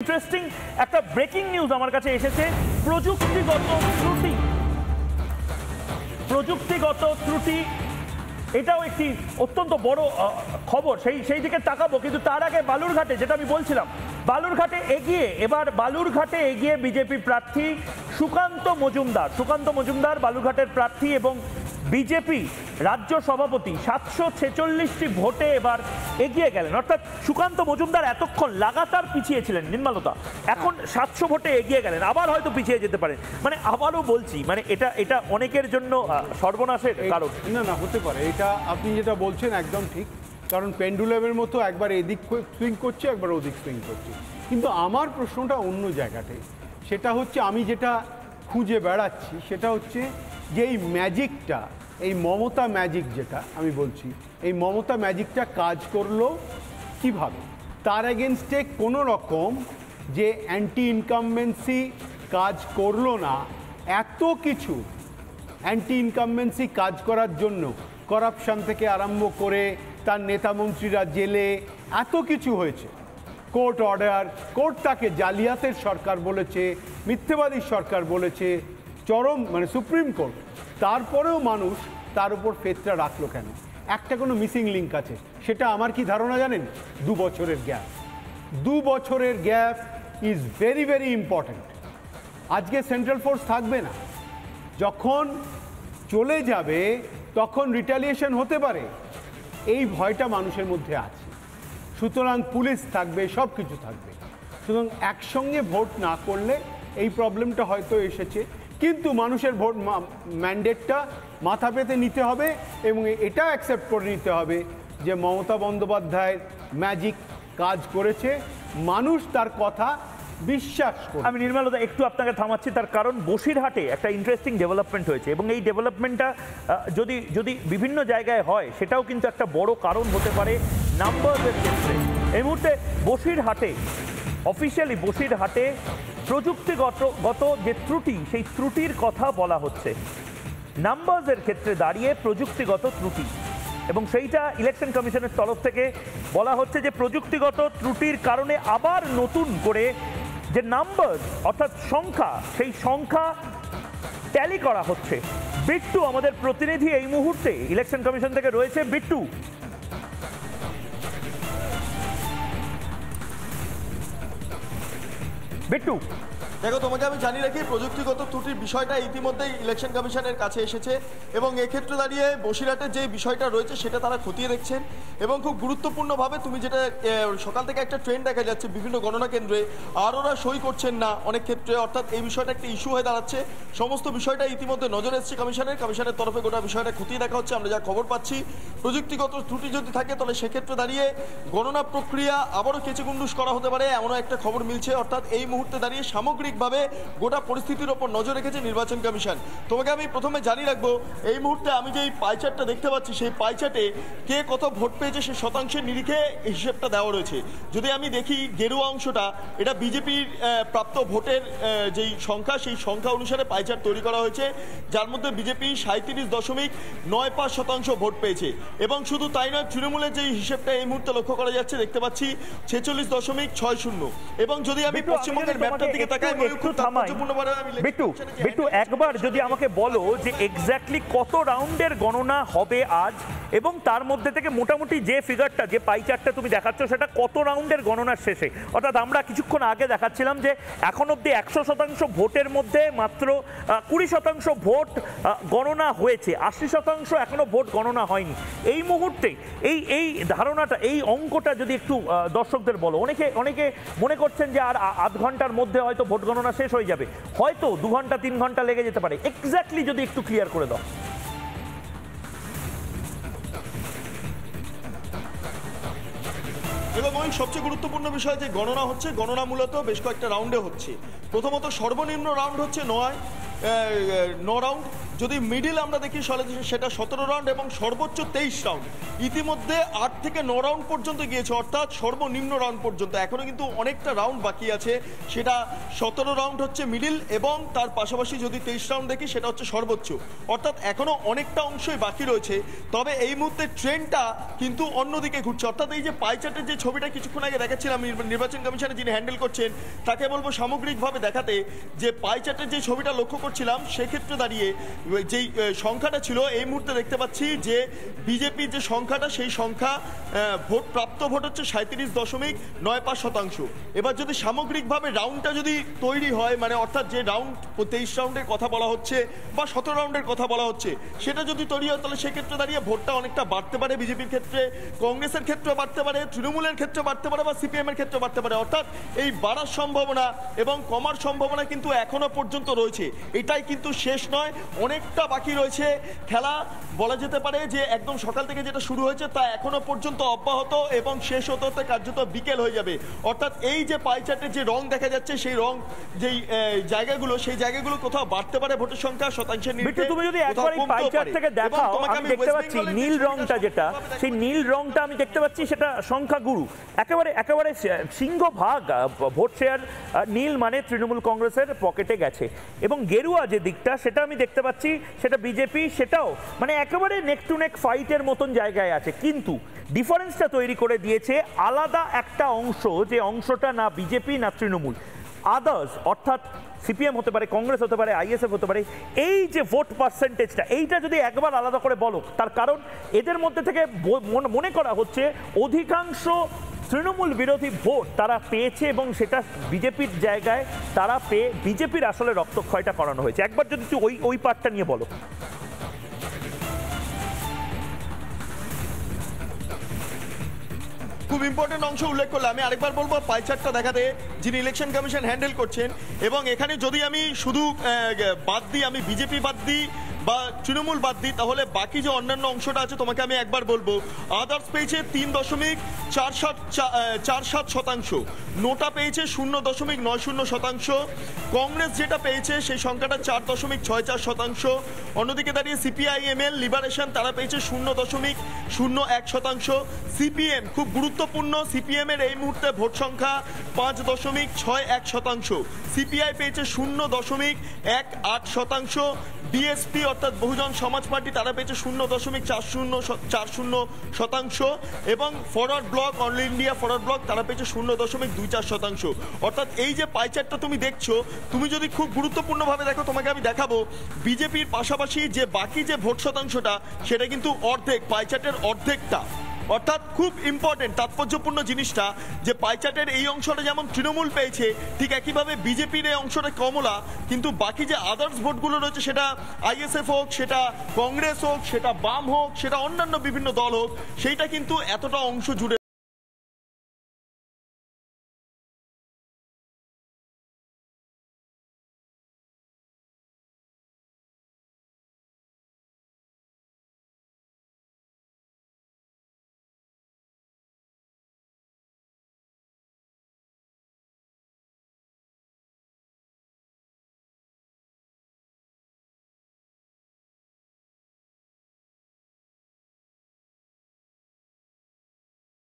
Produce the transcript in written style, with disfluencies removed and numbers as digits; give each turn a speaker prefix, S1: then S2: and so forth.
S1: Interesting একটা breaking news আমার কাছে এসেছে। প্রযুক্তিগত ত্রুটি এটাও একটি অত্যন্ত বড় খবর, সেই দিকে তাকাবো। কিন্তু তার আগে বালুরঘাটে, যেটা আমি বলছিলাম, বালুরঘাটে এগিয়ে বিজেপি প্রার্থী সুকান্ত মজুমদার বালুরঘাটের প্রার্থী এবং বিজেপি রাজ্য সভাপতি 746টি ভোটে এবার এগিয়ে গেলেন। অর্থাৎ সুকান্ত মজুমদার এতক্ষণ লাগাতার পিছিয়ে ছিলেন নির্মলতা, এখন 700 ভোটে এগিয়ে গেলেন, আবার হয়তো পিছিয়ে যেতে পারেন। মানে আবারও বলছি, মানে এটা অনেকের জন্য সর্বনাশের কারণ।
S2: না হতে পারে, এটা আপনি যেটা বলছেন একদম ঠিক, কারণ পেন্ডুলামের মতো একবার এদিক সুইং করছে, একবার ওদিক সুইং করছে। কিন্তু আমার প্রশ্নটা অন্য জায়গাতে, সেটা হচ্ছে আমি যেটা খুঁজে বেড়াচ্ছি সেটা হচ্ছে যে এই ম্যাজিকটা, এই মমতা ম্যাজিক যেটা আমি বলছি, এই মমতা ম্যাজিকটা কাজ করলো কিভাবে? তার এগেনস্টে কোনো রকম যে অ্যান্টি ইনকামবেন্সি কাজ করলো না, এত কিছু অ্যান্টি ইনকামবেন্সি কাজ করার জন্য করাপশন থেকে আরম্ভ করে তার নেতামন্ত্রীরা জেলে, এত কিছু হয়েছে। কোর্ট অর্ডার, কোর্ট তাকে জালিয়াতের সরকার বলেছে, মিথ্যেবাদী সরকার বলেছে, চরম মানে সুপ্রিম কোর্ট। তারপরেও মানুষ তার উপর ফেতরা রাখলো কেন? একটা কোনো মিসিং লিঙ্ক আছে, সেটা আমার কি ধারণা জানেন? 2 বছরের গ্যাপ। 2 বছরের gap is very very important. আজকে সেন্ট্রাল ফোর্স থাকবে না, যখন চলে যাবে তখন রিটালিয়েশন হতে পারে, এই ভয়টা মানুষের মধ্যে আছে। সুতরাং পুলিশ থাকবে, সব কিছু থাকবে। সুতরাং একসঙ্গে ভোট না করলে এই প্রবলেমটা হয়তো এসেছে, কিন্তু মানুষের ভোট ম্যান্ডেটটা মাথা পেতে নিতে হবে এবং এটা অ্যাকসেপ্ট করে নিতে হবে যে মমতা বন্দ্যোপাধ্যায়ের ম্যাজিক কাজ করেছে, মানুষ তার কথা বিশ্বাস করে।
S1: আমি নির্মলতা একটু আপনাকে থামাচ্ছি, তার কারণ বসিরহাটে একটা ইন্টারেস্টিং ডেভেলপমেন্ট হয়েছে এবং এই ডেভেলপমেন্টটা যদি বিভিন্ন জায়গায় হয় সেটাও কিন্তু একটা বড় কারণ হতে পারে নাম্বারের ক্ষেত্রে। এই মুহূর্তে অফিসিয়ালি বসিরহাটে প্রযুক্তিগত যে ত্রুটি, সেই ত্রুটির কথা বলা হচ্ছে। নাম্বারের ক্ষেত্রে দাঁড়িয়ে প্রযুক্তিগত ত্রুটি, এবং সেইটা ইলেকশন কমিশনের তরফ থেকে বলা হচ্ছে যে প্রযুক্তিগত ত্রুটির কারণে আবার নতুন করে যে নাম্বার অর্থাৎ সংখ্যা, সেই সংখ্যা ট্যালি করা হচ্ছে। বিট্টু আমাদের প্রতিনিধি এই মুহূর্তে ইলেকশন কমিশন থেকে রয়েছে। বিট্টু,
S3: দেখো, তোমাকে আমি জানিয়ে রাখি, প্রযুক্তিগত ত্রুটির বিষয়টা ইতিমধ্যেই ইলেকশন কমিশনের কাছে এসেছে এবং এক্ষেত্রে দাঁড়িয়ে বসিরহাটের যে বিষয়টা রয়েছে সেটা তারা খতিয়ে দেখছেন এবং খুব গুরুত্বপূর্ণভাবে তুমি যেটা সকাল থেকে একটা ট্রেন্ড দেখা যাচ্ছে বিভিন্ন গণনা কেন্দ্রে, আর ওরা সই করছেন না অনেক ক্ষেত্রে, অর্থাৎ এই বিষয়টা একটা ইস্যু হয়ে দাঁড়াচ্ছে। সমস্ত বিষয়টা ইতিমধ্যে নজরে এসেছে কমিশনের তরফে, গোটা বিষয়টা খতিয়ে দেখা হচ্ছে। আমরা যা খবর পাচ্ছি, প্রযুক্তিগত ত্রুটি যদি থাকে তাহলে সেক্ষেত্রে দাঁড়িয়ে গণনা প্রক্রিয়া আবারও কেচেগুন্ডুস করা হতে পারে, এমনও একটা খবর মিলছে। অর্থাৎ এই মুহূর্তে দাঁড়িয়ে সামগ্রিকভাবে গোটা পরিস্থিতির ওপর নজর রেখেছে নির্বাচন কমিশন। তোমাকে আমি প্রথমে জানিয়ে রাখবো, এই মুহূর্তে আমি যে পাইচার্টটা দেখতে পাচ্ছি, সেই পাইচার্টে কে কত ভোট পেয়েছে সে শতাংশের নিরিখে হিসেবটা দেওয়া রয়েছে। যদি আমি দেখি গেরুয়া অংশটা, এটা বিজেপির প্রাপ্ত ভোটের যেই সংখ্যা, সেই সংখ্যা অনুসারে পাইচার্ট তৈরি করা হয়েছে, যার মধ্যে বিজেপি 37.95% ভোট পেয়েছে। এবং শুধু তাই নয়, তৃণমূলের যেই হিসেবটা এই মুহূর্তে লক্ষ্য করা যাচ্ছে, দেখতে পাচ্ছি 46.60। এবং যদি আমি পশ্চিমবঙ্গের ম্যাপটার দিকে তাকাই,
S1: বিট্টু একবার যদি আমাকে বলো যে এক্স্যাক্টলি কত রাউন্ডের গণনা হবে আজ, এবং তার মধ্যে থেকে মোটামুটি যে ফিগারটা, যে পাই চার্টটা তুমি দেখাচ্ছ, সেটা কত রাউন্ডের গণনার শেষে? অর্থাৎ আমরা কিছুক্ষণ আগে দেখাচ্ছিলাম যে এখন অব্দি 100% ভোটের মধ্যে মাত্র 20% ভোট গণনা হয়েছে, 80% এখনো ভোট গণনা হয়নি। এই মুহূর্তে এই ধারণাটা, এই অঙ্কটা যদি একটু দর্শকদের বলো। অনেকে মনে করছেন যে আর আধ ঘন্টার মধ্যে হয়তো ভোট গণনা শেষ হয়ে যাবে, হয়তো 2 ঘন্টা 3 ঘন্টা লেগে যেতে পারে। এক্স্যাক্টলি যদি একটু ক্লিয়ার করে দাও।
S3: এবং ওই সবচেয়ে গুরুত্বপূর্ণ বিষয় যে গণনা হচ্ছে, গণনা মূলত বেশ কয়েকটা রাউন্ডে হচ্ছে। প্রথমত সর্বনিম্ন রাউন্ড হচ্ছে 9, 9 রাউন্ড, যদি মিডিল আমরা দেখি সেটা 17 রাউন্ড এবং সর্বোচ্চ 23 রাউন্ড। ইতিমধ্যে 8 থেকে 9 রাউন্ড পর্যন্ত গিয়েছে, অর্থাৎ সর্বনিম্ন রাউন্ড পর্যন্ত। এখনো কিন্তু অনেকটা রাউন্ড বাকি আছে, সেটা 17 রাউন্ড হচ্ছে মিডিল এবং তার পাশাপাশি যদি 23 রাউন্ড দেখি সেটা হচ্ছে সর্বোচ্চ, অর্থাৎ এখনো অনেকটা অংশই বাকি রয়েছে। তবে এই মুহূর্তে ট্রেন্ডটা কিন্তু অন্যদিকে ঘুরছে, অর্থাৎ এই যে পাই চার্টের যে ছবিটা কিছুক্ষণ আগে দেখাচ্ছিলাম নির্বাচন কমিশনে যিনি হ্যান্ডেল করছেন তাকে বলবো সামগ্রিকভাবে দেখাতে, যে পাই চার্টের যে ছবিটা লক্ষ্য করছিলাম সেক্ষেত্রে দাঁড়িয়ে যেই সংখ্যাটা ছিল এই মুহূর্তে দেখতে পাচ্ছি যে বিজেপির যে সংখ্যাটা সেই সংখ্যা প্রাপ্ত ভোট হচ্ছে 37.95%। এবার যদি সামগ্রিকভাবে রাউন্ডটা যদি তৈরি হয়, মানে অর্থাৎ যে রাউন্ড 23 রাউন্ডের কথা বলা হচ্ছে বা 17 রাউন্ডের কথা বলা হচ্ছে সেটা যদি তৈরি হয় তাহলে সেক্ষেত্রে দাঁড়িয়ে ভোটটা অনেকটা বাড়তে পারে বিজেপির ক্ষেত্রে, কংগ্রেসের ক্ষেত্রে বাড়তে পারে, তৃণমূলের ক্ষেত্রে বাড়তে পারে বা সিপিএম এর ক্ষেত্রে বাড়তে পারে। অর্থাৎ এই বাড়ার সম্ভাবনা এবং কমার সম্ভাবনা কিন্তু এখনো পর্যন্ত রয়েছে, এটাই কিন্তু শেষ নয়, অনেকটা বাকি রয়েছে। খেলা বলা যেতে পারে যে একদম সকাল থেকে যেটা শুরু হয়েছে তা এখনো পর্যন্ত অব্যাহত এবং শেষ হতে হতে কার্যত বিকেল হয়ে যাবে। অর্থাৎ এই যে পাই চার্টের যে রং দেখা যাচ্ছে সেই রং যেই জায়গাগুলো সেই জায়গাগুলো কোথাও বাড়তে পারে ভোটের সংখ্যা শতাংশের নিরিখে,
S1: তুমি যদি একবার এই পাই চার্ট থেকে দেখাও, আমি দেখতে পাচ্ছি নীল রংটা যেটা, সেই নীল রংটা আমি দেখতে পাচ্ছি সেটা সংখ্যাগুরু, একেবারে সিংহভাগ ভোট শেয়ার নীল মানে তৃণমূল কংগ্রেসের পকেটে গেছে, এবং গেরুয়া যে দিকটা সেটা আমি দেখতে পাচ্ছি সেটা বিজেপি, সেটাও মানে একেবারে নেক টু নেক ফাইটের মতন জায়গায় আছে। কিন্তু ডিফারেন্সটা তৈরি করে দিয়েছে আলাদা একটা অংশ, যে অংশটা না বিজেপি না তৃণমূল, আদার্স, অর্থাৎ সিপিএম হতে পারে, কংগ্রেস হতে পারে, আইএসএফ হতে পারে। এই যে ভোট পার্সেন্টেজটা, এইটা যদি একবার আলাদা করে বলো, তার কারণ এদের মধ্যে থেকে মনে করা হচ্ছে অধিকাংশ তৃণমূল বিরোধী ভোট তারা পেয়েছে এবং সেটা বিজেপির জায়গায় তারা পেয়ে বিজেপির আসলে রক্তক্ষয়টা করানো হয়েছে। একবার যদি তুই ওই পার্টটা নিয়ে বলো।
S3: খুব ইম্পর্টেন্ট অংশ উল্লেখ করলে আমি আরেকবার বলবো পাই চার্টটা দেখাতে, যিনি ইলেকশন কমিশন হ্যান্ডেল করছেন, এবং এখানে যদি আমি শুধু বাদ দিই, আমি বিজেপি বাদ দিই বা তৃণমূল বাদ দিই, তাহলে বাকি যে অন্যান্য অংশটা আছে তোমাকে আমি একবার বলবো। আদার্স পেয়েছে 3.47%, নোটা পেয়েছে 0.90%, কংগ্রেস যেটা পেয়েছে সেই সংখ্যাটা 4.64%, অন্যদিকে দাঁড়িয়ে সিপিআইএমএল লিবারেশন তারা পেয়েছে 0.01%, সিপিএম খুব গুরুত্বপূর্ণ, সিপিএম এর এই মুহূর্তে ভোট সংখ্যা 5.61%, সিপিআই পেয়েছে 0.18%, বিএসপি অর্থাৎ বহুজন সমাজ পার্টি তারা পেয়েছে 0.40% এবং forward block, all India forward block তারা পেয়েছে 0.24%। অর্থাৎ এই যে পাই চার্টটা তুমি দেখছো, তুমি যদি খুব গুরুত্বপূর্ণভাবে দেখো, তোমাকে আমি দেখাবো বিজেপির পাশাপাশি যে বাকি যে ভোট শতাংশটা সেটা কিন্তু অর্ধেক, পাই চার্টের অর্ধেকটা। অর্থাৎ খুব ইম্পর্টেন্ট তাৎপর্যপূর্ণ জিনিসটা যে পাই চার্টের এই অংশটা যেমন তৃণমূল পেয়েছে ঠিক একইভাবে বিজেপির এই অংশটা কমলা, কিন্তু বাকি যে আদার্স ভোটগুলো রয়েছে সেটা আইএসএফ হোক, সেটা কংগ্রেস হোক, সেটা বাম হোক, সেটা অন্যান্য বিভিন্ন দল হোক, সেইটা কিন্তু এতটা অংশ জুড়ে